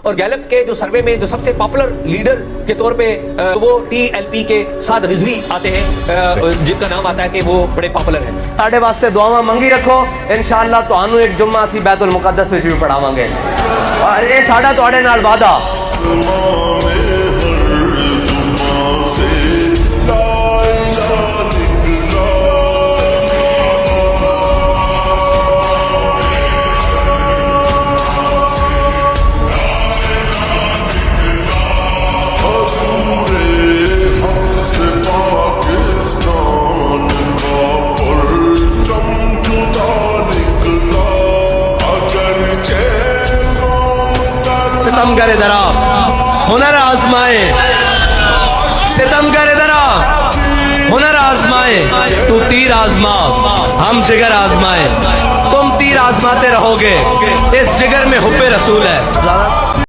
اور گیلپ کے جو سروے میں جو سب سے پاپولر لیڈر کے طور پہ وہ TLP کے سعد رضوی آتے ہیں، جن کا نام آتا ہے کہ وہ بڑے پاپولر ہیں۔ ساڈے واسطے دعاواں منگی رکھو، انشاءاللہ تانوں ایک جمعہ اسی بیت المقدس وچ بھی پڑھاواں گے، یہ ساڈا تواڈے نال وعدہ۔ ستم گر ادھر آ، ہنر آزمائے، ستم گر ادھر آ، ہنر آزمائے، تو تیر آزما ہم جگر آزمائے، تم تیر آزماتے رہو گے، اس جگر میں حب رسول ہے۔